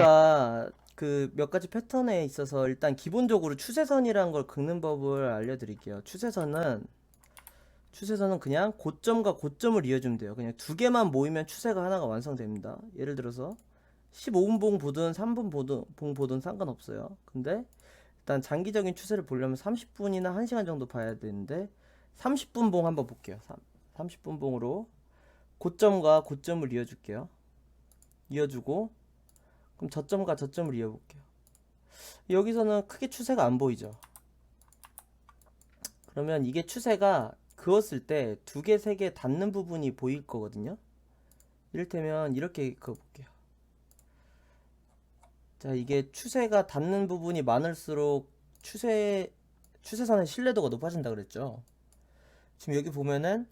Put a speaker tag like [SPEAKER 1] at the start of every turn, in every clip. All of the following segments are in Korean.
[SPEAKER 1] 제가 그 몇 가지 패턴에 있어서 일단 기본적으로 추세선이라는 걸 긋는 법을 알려드릴게요. 추세선은 그냥 고점과 고점을 이어주면 돼요. 그냥 두 개만 모이면 추세가 하나가 완성됩니다. 예를 들어서 15분봉 보든 3분 봉 보든 상관없어요. 근데 일단 장기적인 추세를 보려면 30분이나 1시간 정도 봐야 되는데 30분 봉 한번 볼게요. 30분 봉으로 고점과 고점을 이어줄게요. 이어주고 그럼 저점과 저점을 이어볼게요. 여기서는 크게 추세가 안 보이죠. 그러면 이게 추세가 그었을 때 두 개, 세 개 닿는 부분이 보일 거거든요. 이를테면 이렇게 그어볼게요. 자, 이게 추세가 닿는 부분이 많을수록 추세선의 신뢰도가 높아진다 그랬죠. 지금 여기 보면은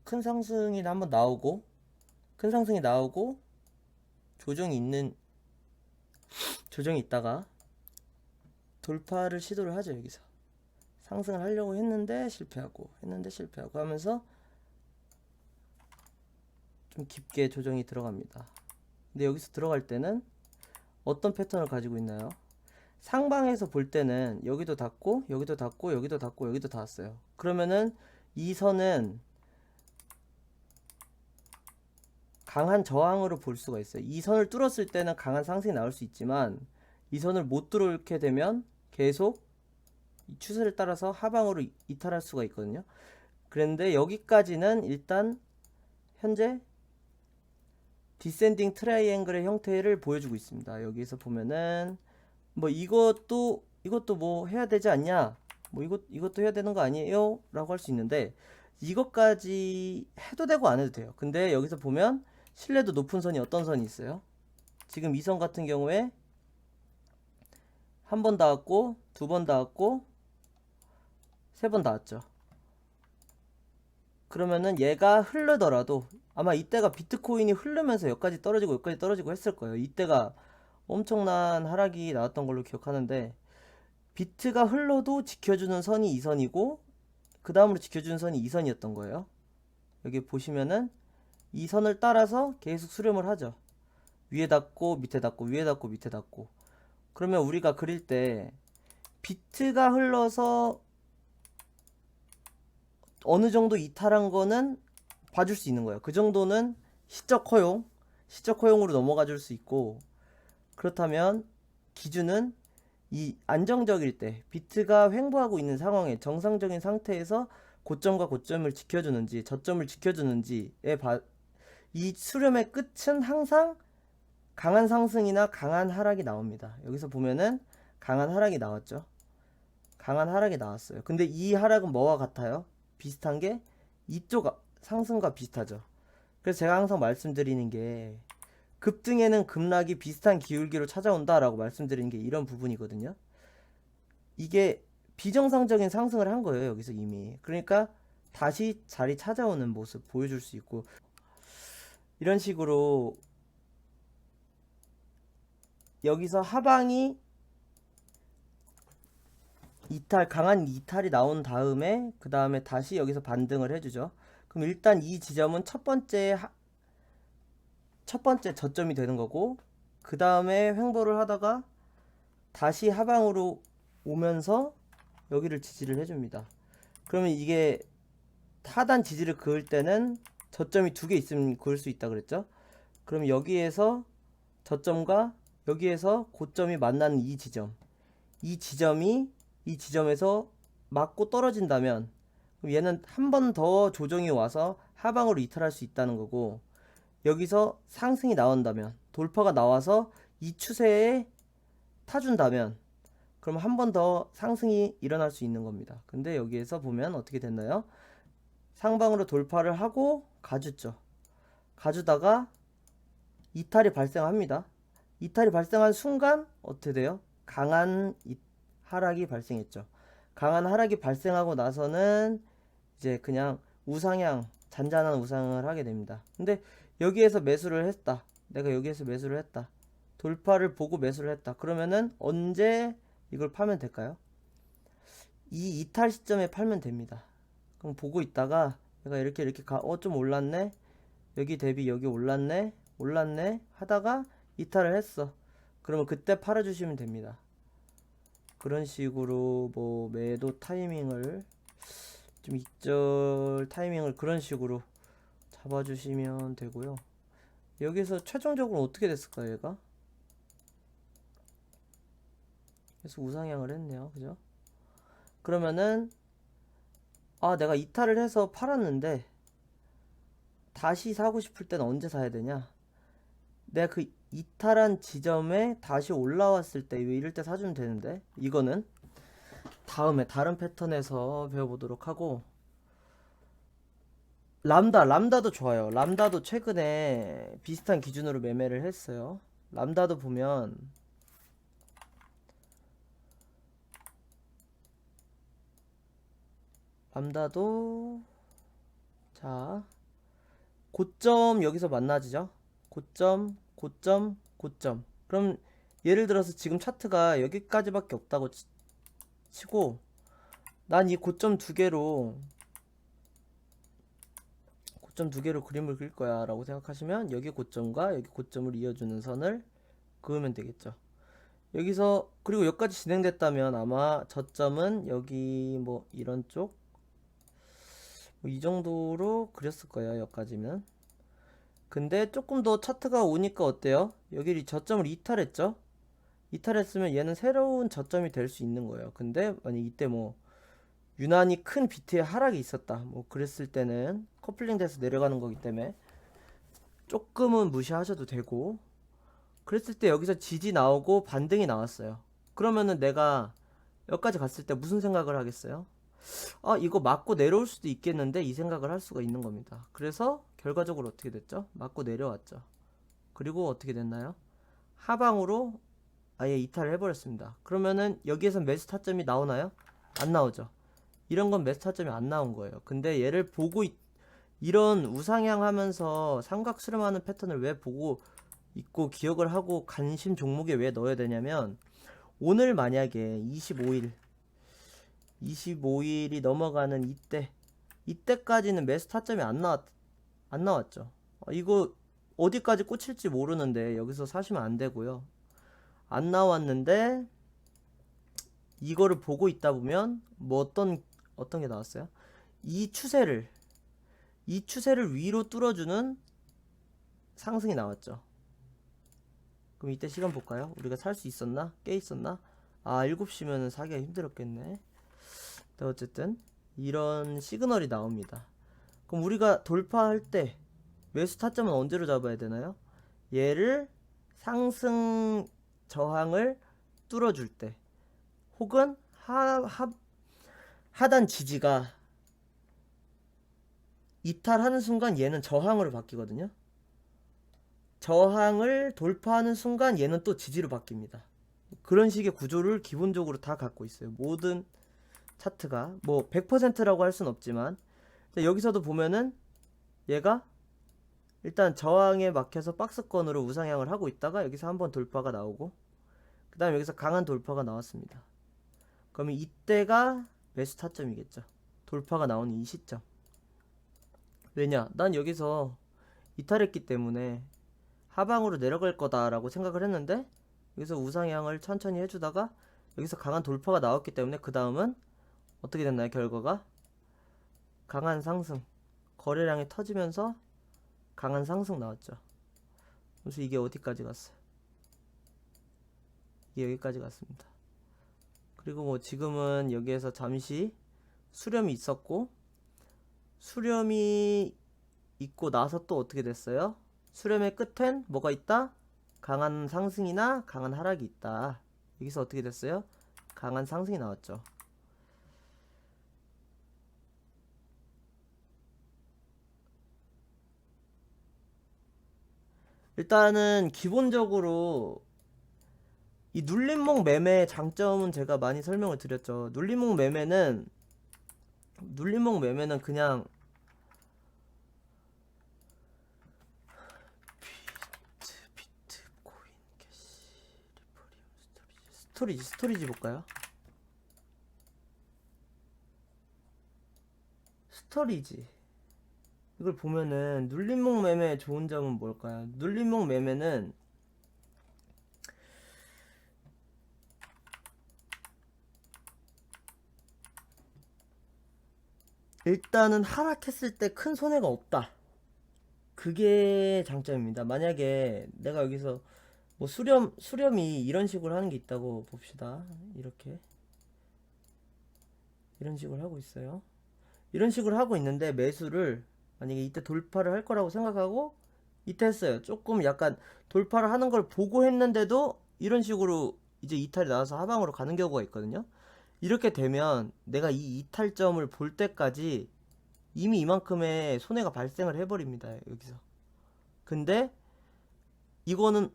[SPEAKER 1] 큰 상승이 한번 나오고 큰 상승이 나오고 조정이 있다가 돌파를 시도를 하죠. 여기서 상승을 하려고 했는데 실패하고 하면서 좀 깊게 조정이 들어갑니다. 근데 여기서 들어갈 때는 어떤 패턴을 가지고 있나요? 상방에서 볼 때는 여기도 닿고 여기도 닿고 여기도 닿고 여기도 닿았어요. 그러면은 이 선은 강한 저항으로 볼 수가 있어요. 이 선을 뚫었을 때는 강한 상승이 나올 수 있지만 이 선을 못 뚫게 되면 계속 이 추세를 따라서 하방으로 이탈할 수가 있거든요. 그런데 여기까지는 일단 현재 디센딩 트라이앵글의 형태를 보여주고 있습니다. 여기서 보면은 뭐 이것도 뭐 해야 되지 않냐, 뭐 이것도 해야 되는 거 아니에요? 라고 할 수 있는데 이것까지 해도 되고 안 해도 돼요. 근데 여기서 보면 신뢰도 높은 선이 어떤 선이 있어요? 지금 이 선 같은 경우에 한 번 닿았고 두 번 닿았고 세 번 닿았죠. 그러면은 얘가 흐르더라도 아마 이때가 비트코인이 흐르면서 여기까지 떨어지고 했을 거예요. 이때가 엄청난 하락이 나왔던 걸로 기억하는데 비트가 흘러도 지켜주는 선이 이 선이고 그 다음으로 지켜주는 선이 이 선이었던 거예요. 여기 보시면은 이 선을 따라서 계속 수렴을 하죠. 위에 닿고 밑에 닿고 위에 닿고 밑에 닿고. 그러면 우리가 그릴 때 비트가 흘러서 어느 정도 이탈한 거는 봐줄 수 있는 거예요. 그 정도는 시적 허용으로 넘어가 줄 수 있고, 그렇다면 기준은 이 안정적일 때 비트가 횡보하고 있는 상황에 정상적인 상태에서 고점과 고점을 지켜주는지 저점을 지켜주는지에 이 수렴의 끝은 항상 강한 상승이나 강한 하락이 나옵니다. 여기서 보면은 강한 하락이 나왔죠. 강한 하락이 나왔어요. 근데 이 하락은 뭐와 같아요? 비슷한 게 이쪽 상승과 비슷하죠. 그래서 제가 항상 말씀드리는 게 급등에는 급락이 비슷한 기울기로 찾아온다라고 말씀드리는 게 이런 부분이거든요. 이게 비정상적인 상승을 한 거예요. 여기서 이미. 그러니까 다시 자리 찾아오는 모습 보여줄 수 있고, 이런 식으로 여기서 하방이 강한 이탈이 나온 다음에 그 다음에 다시 여기서 반등을 해주죠. 그럼 일단 이 지점은 첫 번째 저점이 되는 거고, 그 다음에 횡보를 하다가 다시 하방으로 오면서 여기를 지지를 해줍니다. 그러면 이게 하단 지지를 그을 때는 저점이 두 개 있으면 그을 수 있다 그랬죠. 그럼 여기에서 저점과 여기에서 고점이 만나는 이 지점에서 맞고 떨어진다면 그럼 얘는 한 번 더 조정이 와서 하방으로 이탈할 수 있다는 거고, 여기서 상승이 나온다면 돌파가 나와서 이 추세에 타준다면 그럼 한 번 더 상승이 일어날 수 있는 겁니다. 근데 여기에서 보면 어떻게 됐나요? 상방으로 돌파를 하고 가주죠. 가주다가 이탈이 발생합니다. 이탈이 발생한 순간 어떻게 돼요? 강한 하락이 발생했죠. 강한 하락이 발생하고 나서는 이제 그냥 잔잔한 우상을 하게 됩니다. 근데 여기에서 매수를 했다. 내가 여기에서 매수를 했다. 돌파를 보고 매수를 했다. 그러면은 언제 이걸 팔면 될까요? 이 이탈 시점에 팔면 됩니다. 그럼 보고 있다가 내가 이렇게 좀 올랐네. 여기 대비 여기 올랐네 하다가 이탈을 했어. 그러면 그때 팔아주시면 됩니다. 그런 식으로 뭐 매도 타이밍을 좀 익절 타이밍을 그런 식으로 잡아주시면 되고요. 여기서 최종적으로 어떻게 됐을까 얘가? 그래서 우상향을 했네요. 그죠? 그러면은 내가 이탈을 해서 팔았는데 다시 사고 싶을 때는 언제 사야 되냐? 내가 그 이탈한 지점에 다시 올라왔을 때 이럴 때 사주면 되는데 이거는 다음에 다른 패턴에서 배워보도록 하고 람다도 좋아요. 람다도 최근에 비슷한 기준으로 매매를 했어요. 람다도 보면 람다도 자 고점 여기서 만나지죠. 고점. 그럼 예를 들어서 지금 차트가 여기까지밖에 없다고 치고 난 이 고점 두 개로 그림을 그릴 거야 라고 생각하시면 여기 고점과 여기 고점을 이어주는 선을 그으면 되겠죠. 여기서 그리고 여기까지 진행됐다면 아마 저점은 여기 뭐 이런 쪽 이 정도로 그렸을 거예요. 여기까지면. 근데 조금 더 차트가 오니까 어때요? 여기 저점을 이탈했죠? 이탈했으면 얘는 새로운 저점이 될 수 있는 거예요. 근데 만약 이때 뭐 유난히 큰 비트의 하락이 있었다 뭐 그랬을 때는 커플링 돼서 내려가는 거기 때문에 조금은 무시하셔도 되고, 그랬을 때 여기서 지지 나오고 반등이 나왔어요. 그러면은 내가 여기까지 갔을 때 무슨 생각을 하겠어요? 이거 맞고 내려올 수도 있겠는데 이 생각을 할 수가 있는 겁니다. 그래서 결과적으로 어떻게 됐죠? 맞고 내려왔죠. 그리고 어떻게 됐나요? 하방으로 아예 이탈을 해버렸습니다. 그러면은 여기에서 매수 타점이 나오나요? 안 나오죠. 이런 건 매수 타점이 안 나온 거예요. 근데 얘를 보고 이런 우상향 하면서 삼각 수렴하는 패턴을 왜 보고 있고 기억을 하고 관심 종목에 왜 넣어야 되냐면, 오늘 만약에 25일이 넘어가는 이때까지는 매수 타점이 안 나왔죠. 이거 어디까지 꽂힐지 모르는데 여기서 사시면 안 되고요. 안 나왔는데 이거를 보고 있다 보면 뭐 어떤 게 나왔어요? 이 추세를 위로 뚫어주는 상승이 나왔죠. 그럼 이때 시간 볼까요? 우리가 살 수 있었나? 깨 있었나? 7시면은 사기가 힘들었겠네. 어쨌든 이런 시그널이 나옵니다. 그럼 우리가 돌파할 때 매수 타점은 언제로 잡아야 되나요? 얘를 상승 저항을 뚫어줄 때, 혹은 하단 지지가 이탈하는 순간 얘는 저항으로 바뀌거든요. 저항을 돌파하는 순간 얘는 또 지지로 바뀝니다. 그런 식의 구조를 기본적으로 다 갖고 있어요. 모든 차트가 뭐 100%라고 할 순 없지만 여기서도 보면은 얘가 일단 저항에 막혀서 박스권으로 우상향을 하고 있다가 여기서 한번 돌파가 나오고 그 다음에 여기서 강한 돌파가 나왔습니다. 그러면 이때가 매수 타점이겠죠. 돌파가 나오는 이 시점. 왜냐? 난 여기서 이탈했기 때문에 하방으로 내려갈 거다라고 생각을 했는데 여기서 우상향을 천천히 해주다가 여기서 강한 돌파가 나왔기 때문에 그 다음은 어떻게 됐나요? 결과가 강한 상승, 거래량이 터지면서 강한 상승 나왔죠. 그래서 이게 어디까지 갔어요? 이게 여기까지 갔습니다. 그리고 뭐 지금은 여기에서 잠시 수렴이 있었고, 수렴이 있고 나서 또 어떻게 됐어요? 수렴의 끝엔 뭐가 있다? 강한 상승이나 강한 하락이 있다. 여기서 어떻게 됐어요? 강한 상승이 나왔죠. 일단은 기본적으로 이 눌림목 매매의 장점은 제가 많이 설명을 드렸죠. 눌림목 매매는 그냥 비트코인, 캐시, 리퍼리움, 스토리지 볼까요? 스토리지. 이걸 보면은 눌림목 매매의 좋은 점은 뭘까요? 눌림목 매매는 일단은 하락했을 때 큰 손해가 없다. 그게 장점입니다. 만약에 내가 여기서 뭐 수렴이 이런 식으로 하는 게 있다고 봅시다. 이렇게 이런 식으로 하고 있어요. 이런 식으로 하고 있는데 매수를 만약에 이때 돌파를 할 거라고 생각하고 이때 했어요. 조금 약간 돌파를 하는 걸 보고 했는데도 이런 식으로 이제 이탈이 나와서 하방으로 가는 경우가 있거든요. 이렇게 되면 내가 이 이탈점을 볼 때까지 이미 이만큼의 손해가 발생을 해버립니다. 여기서. 근데 이거는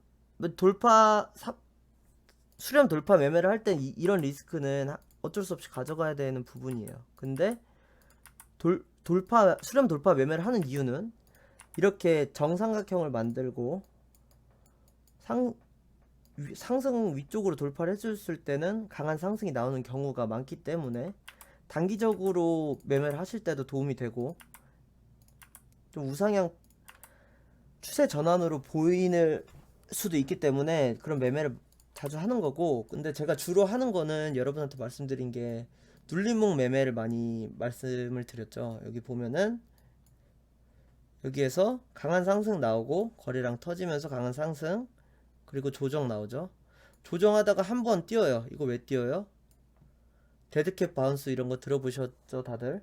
[SPEAKER 1] 수렴 돌파 매매를 할 땐 이런 리스크는 어쩔 수 없이 가져가야 되는 부분이에요. 근데 수렴 돌파 매매를 하는 이유는 이렇게 정삼각형을 만들고 상승 위쪽으로 돌파를 해줬을 때는 강한 상승이 나오는 경우가 많기 때문에 단기적으로 매매를 하실 때도 도움이 되고 좀 우상향 추세 전환으로 보이는 수도 있기 때문에 그런 매매를 자주 하는 거고, 근데 제가 주로 하는 거는 여러분한테 말씀드린 게 눌림목 매매를 많이 말씀을 드렸죠. 여기 보면은 여기에서 강한 상승 나오고 거래량 터지면서 강한 상승, 그리고 조정 나오죠. 조정하다가 한번 뛰어요. 이거 왜 뛰어요? 데드캣 바운스 이런 거 들어보셨죠, 다들?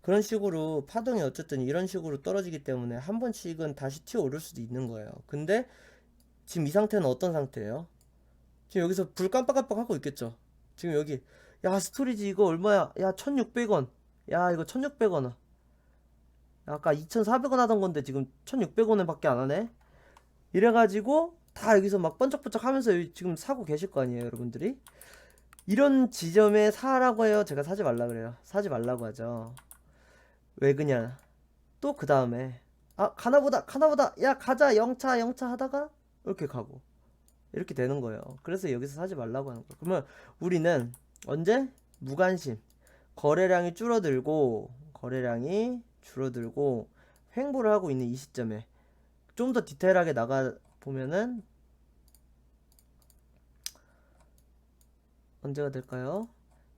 [SPEAKER 1] 그런 식으로 파동이 어쨌든 이런 식으로 떨어지기 때문에 한 번씩은 다시 튀어 오를 수도 있는 거예요. 근데 지금 이 상태는 어떤 상태예요? 지금 여기서 불 깜빡깜빡 하고 있겠죠. 지금 여기 야 스토리지 이거 얼마야? 야 1600원. 야 이거 1600원. 아까 2400원 하던 건데 지금 1600원에 밖에 안 하네. 이래가지고 다 여기서 막 번쩍번쩍 하면서 지금 사고 계실 거 아니에요, 여러분들이? 이런 지점에 사라고 해요? 제가 사지 말라 그래요? 사지 말라고 하죠. 왜 그냐? 또 그 다음에 아 가나보다 야 가자 영차 하다가 이렇게 가고 이렇게 되는 거예요. 그래서 여기서 사지 말라고 하는 거예요. 그러면 우리는 언제? 무관심. 거래량이 줄어들고 횡보를 하고 있는 이 시점에 좀 더 디테일하게 나가 보면은 언제가 될까요?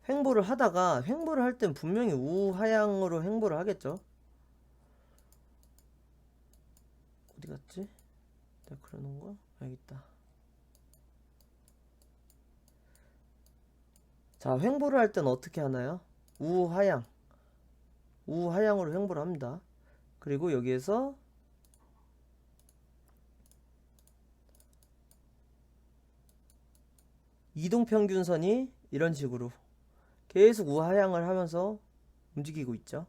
[SPEAKER 1] 횡보를 할 땐 분명히 우하향으로 횡보를 하겠죠. 어디 갔지? 내가 그려놓은 거? 여기 있다. 자, 횡보를 할 때는 어떻게 하나요? 우하향으로 횡보를 합니다. 그리고 여기에서 이동평균선이 이런 식으로 계속 우하향을 하면서 움직이고 있죠.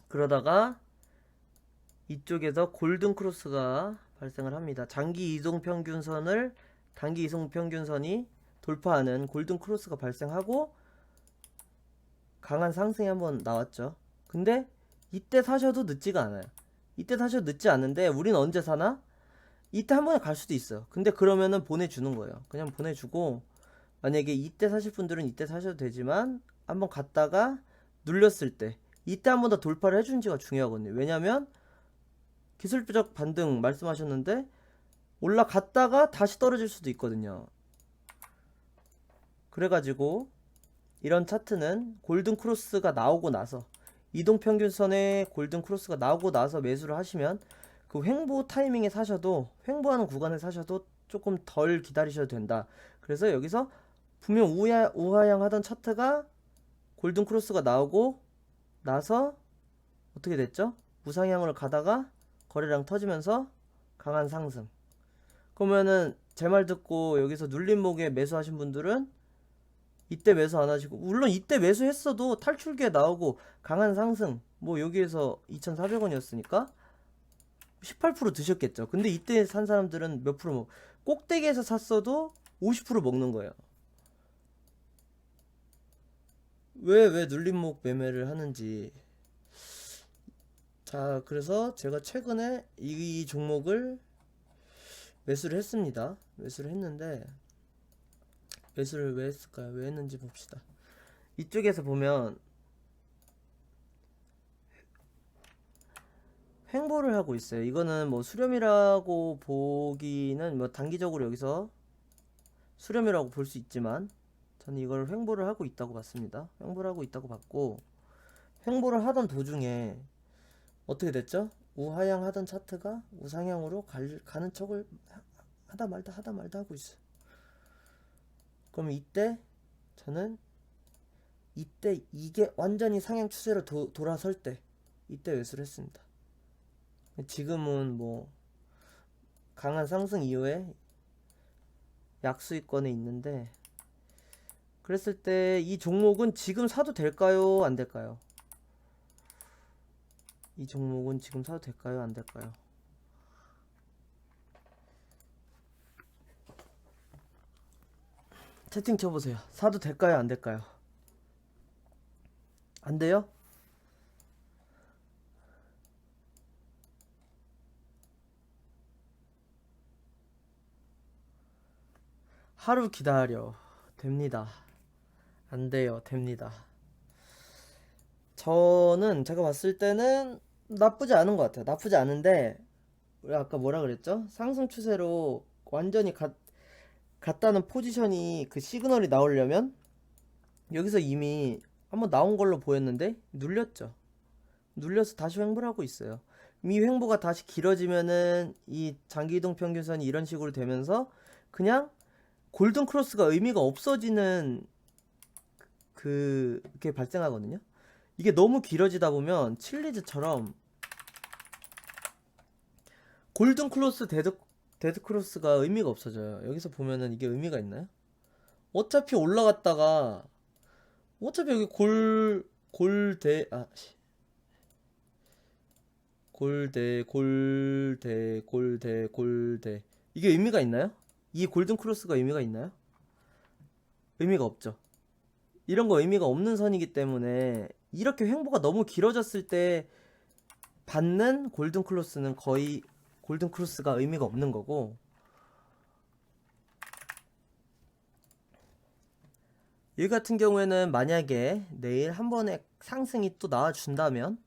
[SPEAKER 1] 그러다가 이쪽에서 골든 크로스가 발생을 합니다. 단기 이동 평균선이 돌파하는 골든 크로스가 발생하고 강한 상승이 한번 나왔죠. 근데 이때 사셔도 늦지가 않아요. 이때 사셔도 늦지 않은데 우리는 언제 사나? 이때 한 번에 갈 수도 있어요. 근데 그러면은 보내주는 거예요. 그냥 보내주고 만약에 이때 사실 분들은 이때 사셔도 되지만 한번 갔다가 눌렸을 때 이때 한 번 더 돌파를 해준지가 중요하거든요. 왜냐면 기술적 반등 말씀하셨는데 올라갔다가 다시 떨어질 수도 있거든요. 그래가지고 이런 차트는 골든 크로스가 나오고 나서 이동평균선에 골든 크로스가 나오고 나서 매수를 하시면 그 횡보 타이밍에 사셔도 횡보하는 구간에 사셔도 조금 덜 기다리셔도 된다. 그래서 여기서 분명 우하향 하던 차트가 골든 크로스가 나오고 나서 어떻게 됐죠? 우상향으로 가다가 거래량 터지면서 강한 상승. 그러면은 제 말 듣고 여기서 눌림목에 매수하신 분들은 이때 매수 안 하시고, 물론 이때 매수했어도 탈출기에 나오고 강한 상승, 뭐 여기에서 2,400원이었으니까 18% 드셨겠죠. 근데 이때 산 사람들은 몇 프로 꼭대기에서 샀어도 50% 먹는 거예요. 왜 눌림목 매매를 하는지 자, 그래서 제가 최근에 이 종목을 매수를 했습니다. 매수를 했는데, 매수를 왜 했을까요? 왜 했는지 봅시다. 이쪽에서 보면 횡보를 하고 있어요. 이거는 뭐 수렴이라고 보기는 뭐 단기적으로 여기서 수렴이라고 볼 수 있지만, 저는 이걸 횡보를 하고 있다고 봤습니다. 횡보를 하고 있다고 봤고, 횡보를 하던 도중에 어떻게 됐죠? 우하향 하던 차트가 우상향으로 가는 척을 하다 말다 하고 있어요. 그럼 이때 저는 이때 이게 완전히 상향 추세로 돌아설 때 이때 매수를 했습니다. 지금은 뭐 강한 상승 이후에 약수익권에 있는데, 그랬을 때 이 종목은 지금 사도 될까요? 안 될까요? 이 종목은 지금 사도 될까요? 안 될까요? 채팅 쳐보세요. 사도 될까요? 안 될까요? 안 돼요? 하루 기다려. 됩니다. 안 돼요. 됩니다. 저는 제가 봤을 때는 나쁘지 않은 것 같아요. 나쁘지 않은데, 우리 아까 뭐라 그랬죠? 상승 추세로 완전히 갔다는 포지션이 그 시그널이 나오려면 여기서 이미 한번 나온 걸로 보였는데 눌렸죠. 눌려서 다시 횡보를 하고 있어요. 이 횡보가 다시 길어지면은 이 장기이동 평균선이 이런 식으로 되면서 그냥 골든 크로스가 의미가 없어지는 그게 발생하거든요. 이게 너무 길어지다 보면 칠리즈처럼 골든 크로스 데드 크로스가 의미가 없어져요. 여기서 보면은 이게 의미가 있나요? 어차피 올라갔다가 어차피 여기 골대 이게 의미가 있나요? 이 골든 크로스가 의미가 있나요? 의미가 없죠. 이런 거 의미가 없는 선이기 때문에 이렇게 횡보가 너무 길어졌을 때 받는 골든 크로스는 거의 골든 크로스가 의미가 없는 거고, 여기 같은 경우에는 만약에 내일 한 번에 상승이 또 나와준다면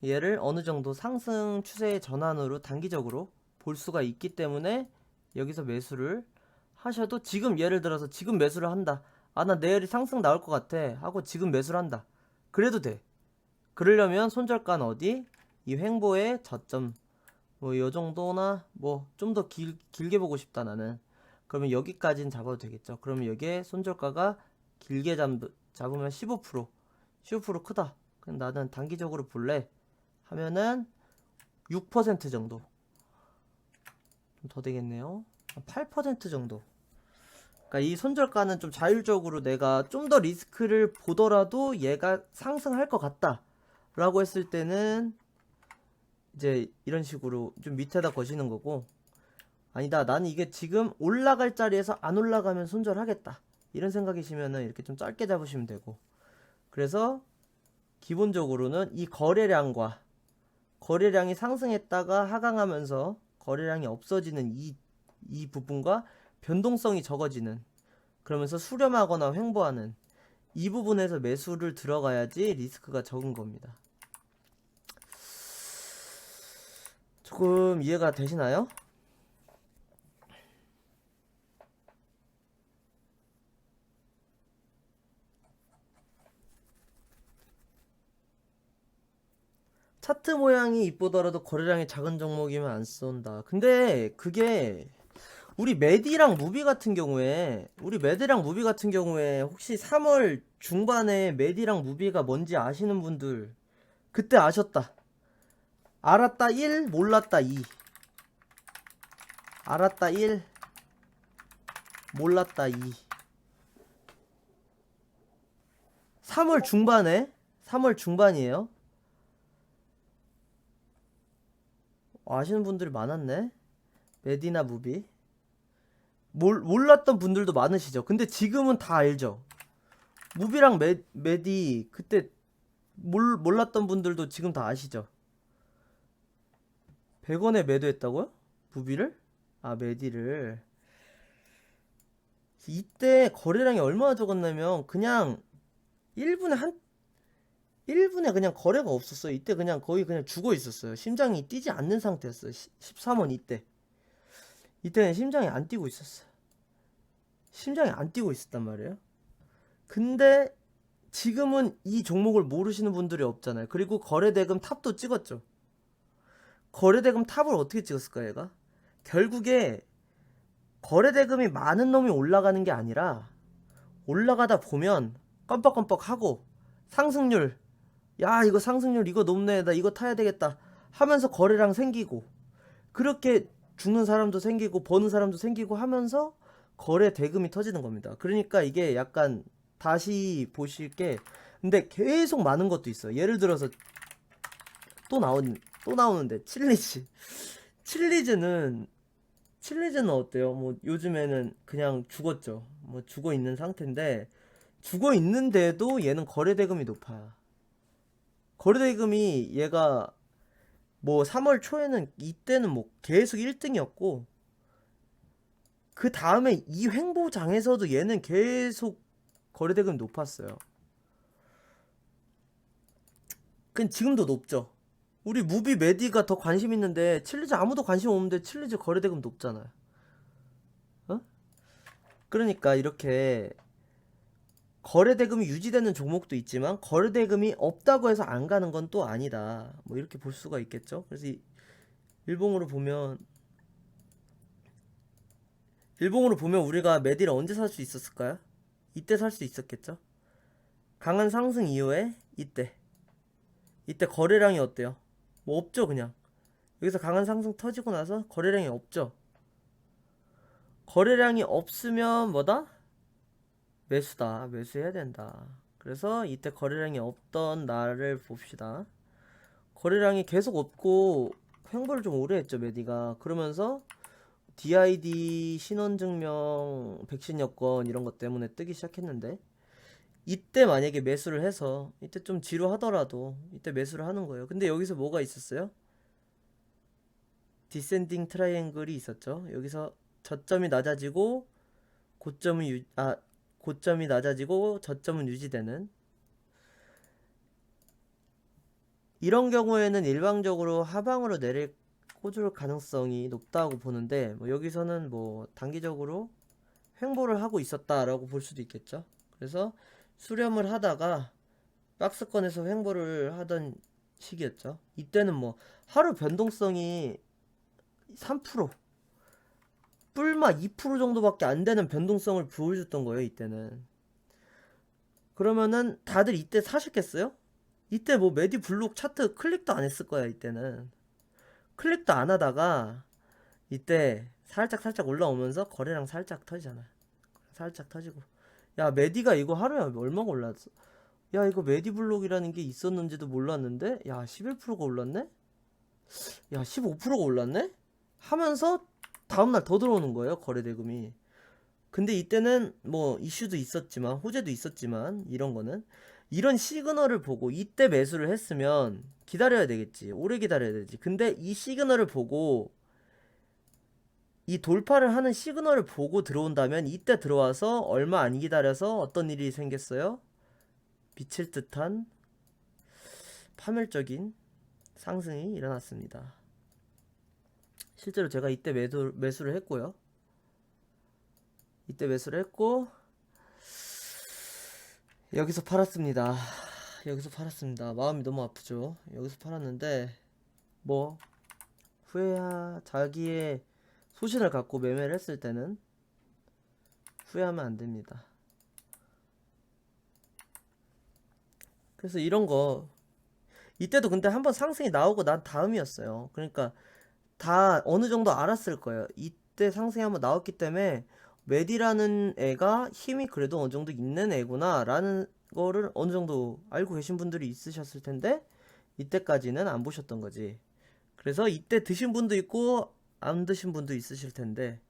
[SPEAKER 1] 얘를 어느 정도 상승 추세의 전환으로 단기적으로 볼 수가 있기 때문에 여기서 매수를 하셔도, 지금 예를 들어서 지금 매수를 한다. 아, 나 내일이 상승 나올 것 같아 하고 지금 매수를 한다. 그래도 돼. 그러려면 손절가는 어디? 이 횡보의 저점 뭐 요 정도나 뭐 좀 더 길게 보고 싶다 나는. 그러면 여기까지는 잡아도 되겠죠. 그러면 여기에 손절가가 길게 잡으면 15% 크다. 그럼 나는 단기적으로 볼래 하면은 6% 정도. 좀 더 되겠네요. 8% 정도. 그러니까 이 손절가는 좀 자율적으로 내가 좀 더 리스크를 보더라도 얘가 상승할 것 같다 라고 했을 때는 이제 이런 식으로 좀 밑에다 거시는 거고, 아니다 나는 이게 지금 올라갈 자리에서 안 올라가면 손절하겠다 이런 생각이시면은 이렇게 좀 짧게 잡으시면 되고, 그래서 기본적으로는 이 거래량이 상승했다가 하강하면서 거래량이 없어지는 이 부분과 변동성이 적어지는, 그러면서 수렴하거나 횡보하는 이 부분에서 매수를 들어가야지 리스크가 적은 겁니다. 조금 이해가 되시나요? 차트 모양이 이쁘더라도 거래량이 작은 종목이면 안 쏜다. 근데 그게 우리 메디랑 무비 같은 경우에 혹시 3월 중반에 메디랑 무비가 뭔지 아시는 분들 그때 아셨다. 알았다 1, 몰랐다 2. 알았다 1, 몰랐다 2. 3월 중반이에요. 아시는 분들이 많았네. 메디나 무비. 몰랐던 분들도 많으시죠. 근데 지금은 다 알죠. 무비랑 메디 그때 몰랐던 분들도 지금 다 아시죠. 100원에 매도했다고요? 부비를? 아, 메디를. 이때 거래량이 얼마나 적었냐면 그냥 1분에 1분에 그냥 거래가 없었어요. 이때 그냥 거의 그냥 죽어 있었어요. 심장이 뛰지 않는 상태였어요. 13원 이때. 이때는 심장이 안 뛰고 있었어요. 심장이 안 뛰고 있었단 말이에요. 근데 지금은 이 종목을 모르시는 분들이 없잖아요. 그리고 거래대금 탑도 찍었죠. 거래대금 탑을 어떻게 찍었을까 얘가? 결국에 거래대금이 많은 놈이 올라가는 게 아니라 올라가다 보면 껌뻑껌뻑 하고 상승률, 야 이거 상승률 이거 높네, 나 이거 타야 되겠다 하면서 거래량 생기고, 그렇게 죽는 사람도 생기고 버는 사람도 생기고 하면서 거래 대금이 터지는 겁니다. 그러니까 이게 약간 다시 보실 게, 근데 계속 많은 것도 있어요. 예를 들어서 또 나오는데 칠리즈는 어때요? 뭐 요즘에는 그냥 죽었죠. 뭐 죽어 있는 상태인데, 죽어 있는데도 얘는 거래 대금이 높아요. 거래 대금이 얘가 뭐 3월 초에는 이때는 뭐 계속 1등이었고, 그 다음에 이 횡보장에서도 얘는 계속 거래대금이 높았어요. 그 지금도 높죠. 우리 무비 메디가 더 관심 있는데 칠리즈 아무도 관심 없는데 칠리즈 거래대금 높잖아요. 어? 그러니까 이렇게 거래대금이 유지되는 종목도 있지만 거래대금이 없다고 해서 안 가는 건 또 아니다. 뭐 이렇게 볼 수가 있겠죠. 그래서 일봉으로 보면 우리가 메디를 언제 살 수 있었을까요? 이때 살 수 있었겠죠. 강한 상승 이후에 이때 거래량이 어때요? 뭐 없죠. 그냥 여기서 강한 상승 터지고 나서 거래량이 없죠. 거래량이 없으면 뭐다? 매수다. 매수해야 된다. 그래서 이때 거래량이 없던 날을 봅시다. 거래량이 계속 없고 횡보를 좀 오래 했죠, 메디가. 그러면서 DID 신원증명 백신 여권 이런 것 때문에 뜨기 시작했는데, 이때 만약에 매수를 해서 이때 좀 지루하더라도 이때 매수를 하는 거예요. 근데 여기서 뭐가 있었어요? 디센딩 트라이앵글이 있었죠. 여기서 저점이 낮아지고 고점이 낮아지고 저점은 유지되는, 이런 경우에는 일방적으로 하방으로 내릴 꽂을 가능성이 높다고 보는데, 뭐 여기서는 뭐 단기적으로 횡보를 하고 있었다라고 볼 수도 있겠죠. 그래서 수렴을 하다가 박스권에서 횡보를 하던 시기였죠. 이때는 뭐 하루 변동성이 3%, 뿔마 2% 정도밖에 안 되는 변동성을 보여줬던 거예요, 이때는. 그러면은 다들 이때 사셨겠어요? 이때 뭐 메디 블록 차트 클릭도 안 했을 거야, 이때는. 클릭도 안 하다가 이때 살짝 올라오면서 거래량 살짝 터지잖아. 살짝 터지고, 야 메디가 이거 하루에 얼마가 올랐어? 야 이거 메디 블록이라는 게 있었는지도 몰랐는데, 야 11%가 올랐네? 야 15%가 올랐네? 하면서 다음날 더 들어오는 거예요, 거래 대금이. 근데 이때는 뭐 이슈도 있었지만 호재도 있었지만, 이런 거는 이런 시그널을 보고 이때 매수를 했으면 기다려야 되겠지. 오래 기다려야 되지. 근데 이 시그널을 보고, 이 돌파를 하는 시그널을 보고 들어온다면 이때 들어와서 얼마 안 기다려서 어떤 일이 생겼어요? 미칠 듯한 파멸적인 상승이 일어났습니다. 실제로 제가 이때 매수를 했고요. 이때 매수를 했고 여기서 팔았습니다. 여기서 팔았습니다. 마음이 너무 아프죠. 여기서 팔았는데 뭐 자기의 소신을 갖고 매매를 했을 때는 후회하면 안 됩니다. 그래서 이런 거 이때도 근데 한번 상승이 나오고 난 다음이었어요. 그러니까 다 어느 정도 알았을 거예요. 이때 상승이 한번 나왔기 때문에 메디라는 애가 힘이 그래도 어느 정도 있는 애구나 라는 거를 어느 정도 알고 계신 분들이 있으셨을 텐데, 이때까지는 안 보셨던 거지. 그래서 이때 드신 분도 있고 안 드신 분도 있으실 텐데,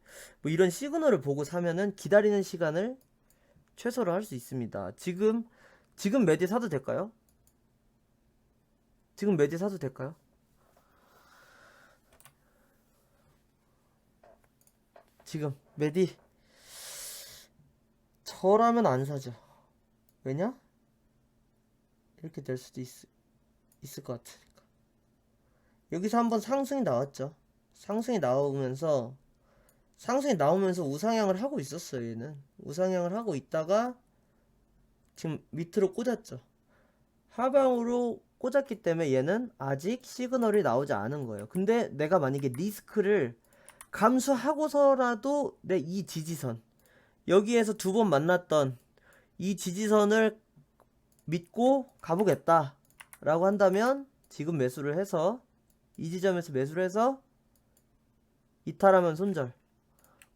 [SPEAKER 1] 뭐 이런 시그널을 보고 사면은 기다리는 시간을 최소로 할 수 있습니다. 지금 메디 사도 될까요? 지금 메디 사도 될까요? 지금 메디 저라면 안 사죠. 왜냐? 이렇게 될 수도 있을 것 같으니까. 여기서 한번 상승이 나왔죠. 상승이 나오면서 우상향을 하고 있었어요. 얘는 우상향을 하고 있다가 지금 밑으로 꽂았죠. 하방으로 꽂았기 때문에 얘는 아직 시그널이 나오지 않은 거예요. 근데 내가 만약에 리스크를 감수하고서라도 내 이 지지선, 여기에서 두 번 만났던 이 지지선을 믿고 가보겠다 라고 한다면 지금 매수를 해서 이 지점에서 매수를 해서 이탈하면 손절,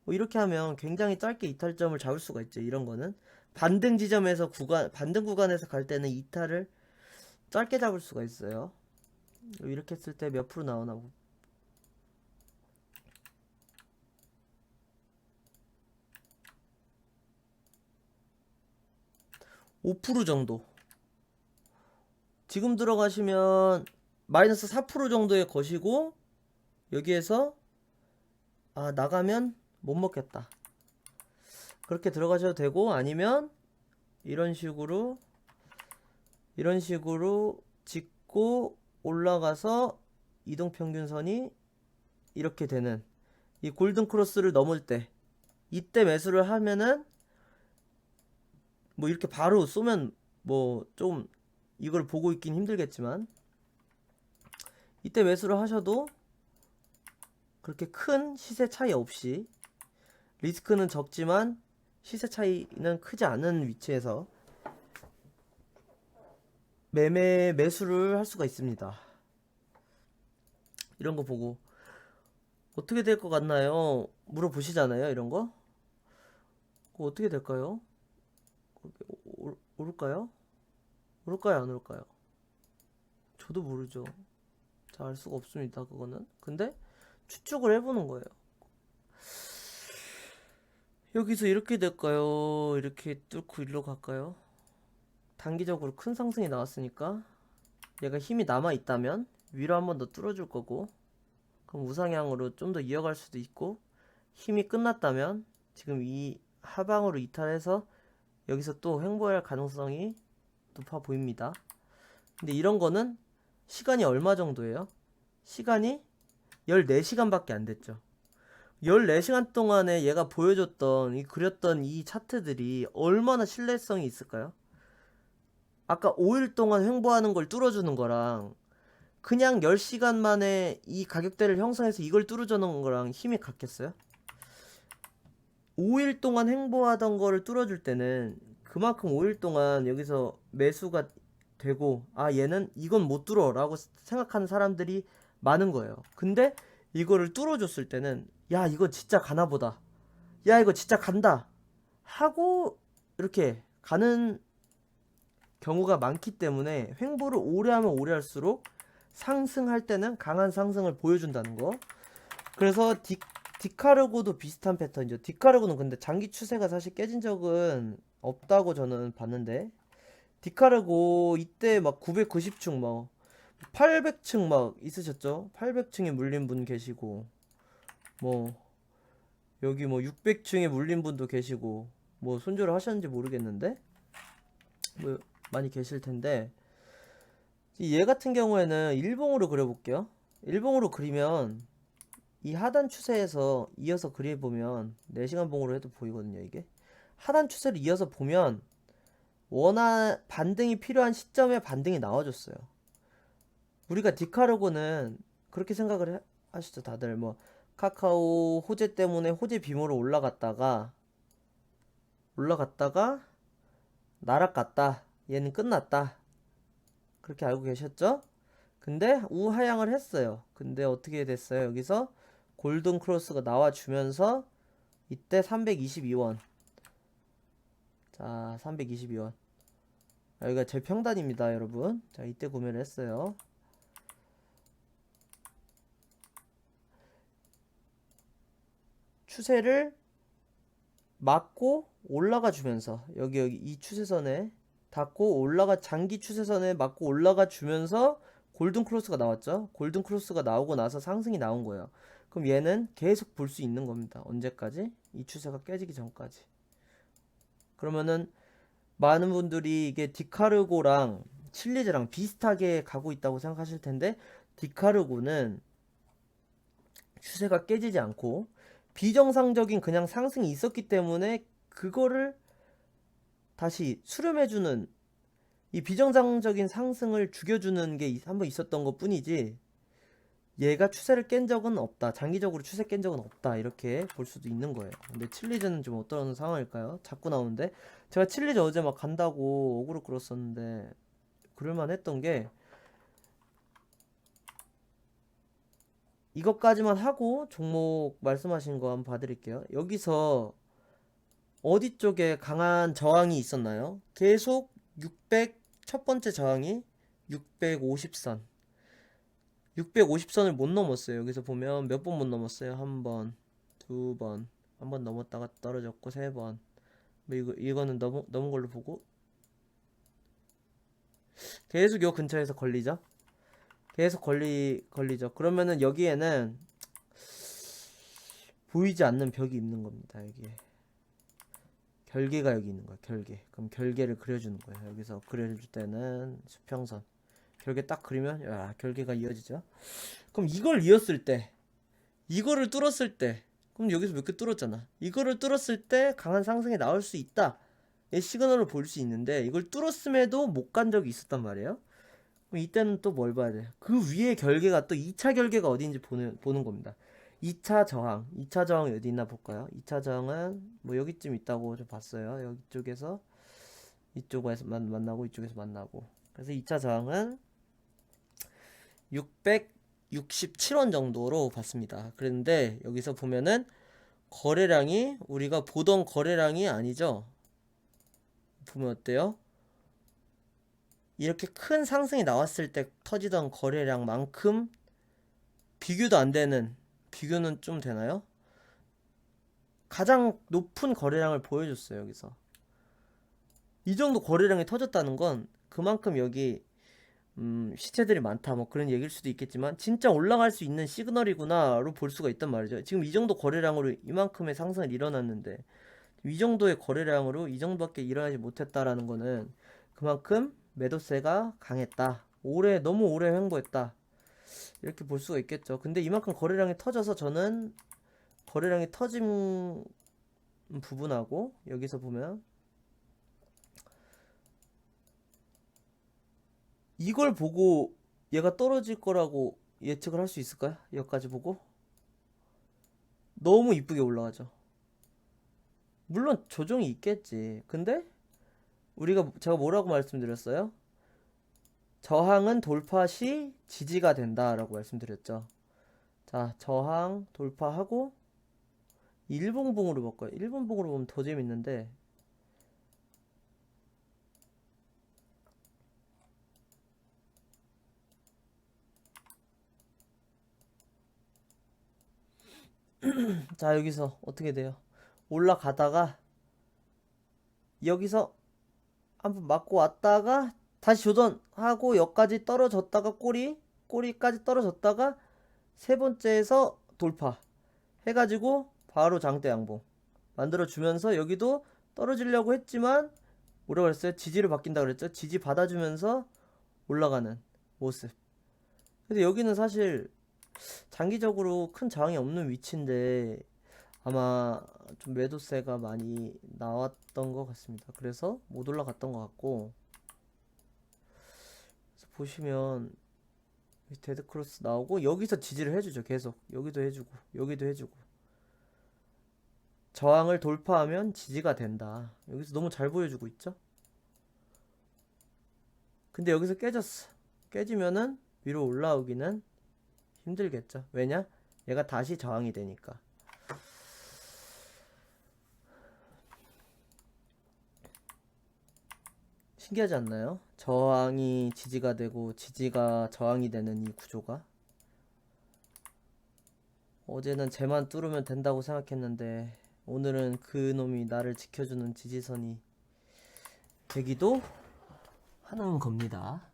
[SPEAKER 1] 뭐 이렇게 하면 굉장히 짧게 이탈점을 잡을 수가 있죠. 이런 거는 반등 지점에서 반등 구간에서 갈 때는 이탈을 짧게 잡을 수가 있어요. 이렇게 했을 때 몇 프로 나오나 5% 정도. 지금 들어가시면 마이너스 4% 정도의 것이고, 여기에서 나가면 못 먹겠다, 그렇게 들어가셔도 되고, 아니면 이런 식으로 짚고 올라가서 이동평균선이 이렇게 되는 이 골든 크로스를 넘을 때, 이때 매수를 하면은 뭐 이렇게 바로 쏘면 뭐 좀 이걸 보고 있긴 힘들겠지만, 이때 매수를 하셔도 그렇게 큰 시세 차이 없이, 리스크는 적지만 시세 차이는 크지 않은 위치에서 매수를 할 수가 있습니다. 이런 거 보고 어떻게 될 것 같나요? 물어보시잖아요. 이런 거 어떻게 될까요? 오를까요? 오를까요? 안 오를까요? 저도 모르죠. 잘 알 수가 없습니다. 그거는. 근데 추측을 해보는 거예요. 여기서 이렇게 될까요? 이렇게 뚫고 일로 갈까요? 단기적으로 큰 상승이 나왔으니까 얘가 힘이 남아있다면 위로 한 번 더 뚫어줄 거고, 그럼 우상향으로 좀 더 이어갈 수도 있고, 힘이 끝났다면 지금 이 하방으로 이탈해서 여기서 또 횡보할 가능성이 높아 보입니다. 근데 이런 거는 시간이 얼마 정도예요? 시간이 14시간밖에 안 됐죠. 14시간 동안에 얘가 보여줬던 그렸던 이 차트들이 얼마나 신뢰성이 있을까요? 아까 5일 동안 횡보하는 걸 뚫어주는 거랑 그냥 10시간 만에 이 가격대를 형성해서 이걸 뚫어주는 거랑 힘이 같겠어요? 5일 동안 횡보하던 거를 뚫어줄 때는 그만큼 5일 동안 여기서 매수가 되고, 얘는 이건 못 뚫어 라고 생각하는 사람들이 많은 거예요. 근데 이거를 뚫어줬을 때는 야, 이거 진짜 가나 보다, 야, 이거 진짜 간다 하고 이렇게 가는 경우가 많기 때문에, 횡보를 오래 하면 오래 할수록 상승할 때는 강한 상승을 보여준다는 거. 그래서 디카르고도 비슷한 패턴이죠. 디카르고는 근데 장기 추세가 사실 깨진 적은 없다고 저는 봤는데, 디카르고 이때 막 990층 막 800층 막 있으셨죠. 800층에 물린 분 계시고, 뭐 여기 뭐 600층에 물린 분도 계시고, 뭐 손절을 하셨는지 모르겠는데 뭐 많이 계실 텐데, 얘 같은 경우에는 일봉으로 그려볼게요. 일봉으로 그리면 이 하단 추세에서 이어서 그려보면 4시간 봉으로 해도 보이거든요. 이게 하단 추세를 이어서 보면 반등이 필요한 시점에 반등이 나와줬어요. 우리가 디카르고는 그렇게 생각을 하시죠. 다들 뭐 카카오 호재 때문에 호재 비모로 올라갔다가 날아갔다, 얘는 끝났다, 그렇게 알고 계셨죠? 근데 우하향을 했어요. 근데 어떻게 됐어요? 여기서 골든 크로스가 나와주면서 이때 322원. 자, 322원. 여기가 제 평단입니다, 여러분. 자, 이때 구매를 했어요. 추세를 막고 올라가 주면서 여기 이 추세선에 닿고 장기 추세선에 맞고 올라가 주면서 골든 크로스가 나왔죠. 골든 크로스가 나오고 나서 상승이 나온 거예요. 그럼 얘는 계속 볼 수 있는 겁니다. 언제까지? 이 추세가 깨지기 전까지. 그러면은 많은 분들이 이게 디카르고랑 칠리즈랑 비슷하게 가고 있다고 생각하실 텐데, 디카르고는 추세가 깨지지 않고 비정상적인 그냥 상승이 있었기 때문에 그거를 다시 수렴해주는, 이 비정상적인 상승을 죽여주는 게 한번 있었던 것 뿐이지, 얘가 추세를 깬 적은 없다, 장기적으로 추세 깬 적은 없다, 이렇게 볼 수도 있는 거예요. 근데 칠리즈는 좀 어떤 상황일까요? 자꾸 나오는데, 제가 칠리즈 어제 막 간다고 어그로 끌었었는데 그럴만 했던 게, 이것까지만 하고 종목 말씀하신 거 한번 봐드릴게요. 여기서 어디 쪽에 강한 저항이 있었나요? 계속 600, 첫 번째 저항이 650선. 650선을 못 넘었어요. 여기서 보면 몇 번 못 넘었어요? 한 번, 두 번, 한 번 넘었다가 떨어졌고, 세 번. 뭐 이거는 넘은 걸로 보고, 계속 요 근처에서 걸리죠? 계속 걸리죠. 그러면은 여기에는 보이지 않는 벽이 있는 겁니다. 여기에. 결계가 여기 있는 거야. 결계. 그럼 결계를 그려주는 거예요. 여기서 그려줄 때는 수평선. 결계 딱 그리면, 야, 결계가 이어지죠? 그럼 이걸 이었을 때, 이거를 뚫었을 때, 그럼 여기서 몇 개 뚫었잖아. 이거를 뚫었을 때 강한 상승이 나올 수 있다, 이 시그널을 볼 수 있는데, 이걸 뚫었음에도 못 간 적이 있었단 말이에요. 그럼 이때는 또 뭘 봐야 돼? 그 위에 결계가 또 2차 결계가 어디인지 보는 겁니다. 2차 저항. 2차 저항이 어디 있나 볼까요? 2차 저항은 뭐 여기쯤 있다고 좀 봤어요. 여기 쪽에서 이쪽에서 만나고 이쪽에서 만나고. 그래서 2차 저항은 667원 정도로 봤습니다. 그런데 여기서 보면은 거래량이 우리가 보던 거래량이 아니죠. 보면 어때요? 이렇게 큰 상승이 나왔을 때 터지던 거래량만큼 비교도 안 되는, 비교는 좀 되나요? 가장 높은 거래량을 보여줬어요. 여기서 이 정도 거래량이 터졌다는 건 그만큼 여기 시체들이 많다, 뭐 그런 얘기일 수도 있겠지만, 진짜 올라갈 수 있는 시그널이구나로 볼 수가 있단 말이죠. 지금 이 정도 거래량으로 이만큼의 상승을 일어났는데, 이 정도의 거래량으로 이 정도밖에 일어나지 못했다라는 거는 그만큼 매도세가 강했다, 너무 오래 횡보했다, 이렇게 볼 수가 있겠죠. 근데 이만큼 거래량이 터져서, 저는 거래량이 터진 부분하고 여기서 보면 이걸 보고 얘가 떨어질 거라고 예측을 할 수 있을까요? 여기까지 보고 너무 이쁘게 올라가죠. 물론 조정이 있겠지. 근데 제가 뭐라고 말씀드렸어요? 저항은 돌파 시 지지가 된다라고 말씀드렸죠. 자, 저항 돌파하고 일봉봉으로 바꿔요. 일봉봉으로 보면 더 재밌는데, 자, 여기서 어떻게 돼요? 올라가다가 여기서 한번 맞고 왔다가 다시 조던하고 여기까지 떨어졌다가 꼬리까지 떨어졌다가 세 번째에서 돌파 해가지고 바로 장대 양봉 만들어주면서, 여기도 떨어지려고 했지만 뭐라고 그랬어요? 지지를 받긴다 그랬죠? 지지 받아주면서 올라가는 모습. 근데 여기는 사실 장기적으로 큰 저항이 없는 위치인데 아마 좀 매도세가 많이 나왔던 것 같습니다. 그래서 못 올라갔던 것 같고, 그래서 보시면 데드크로스 나오고 여기서 지지를 해주죠. 계속 여기도 해주고 여기도 해주고, 저항을 돌파하면 지지가 된다, 여기서 너무 잘 보여주고 있죠. 근데 여기서 깨졌어. 깨지면은 위로 올라오기는 힘들겠죠. 왜냐? 얘가 다시 저항이 되니까. 신기하지 않나요? 저항이 지지가 되고 지지가 저항이 되는 이 구조가. 어제는 쟤만 뚫으면 된다고 생각했는데 오늘은 그 놈이 나를 지켜주는 지지선이 되기도 하는 겁니다.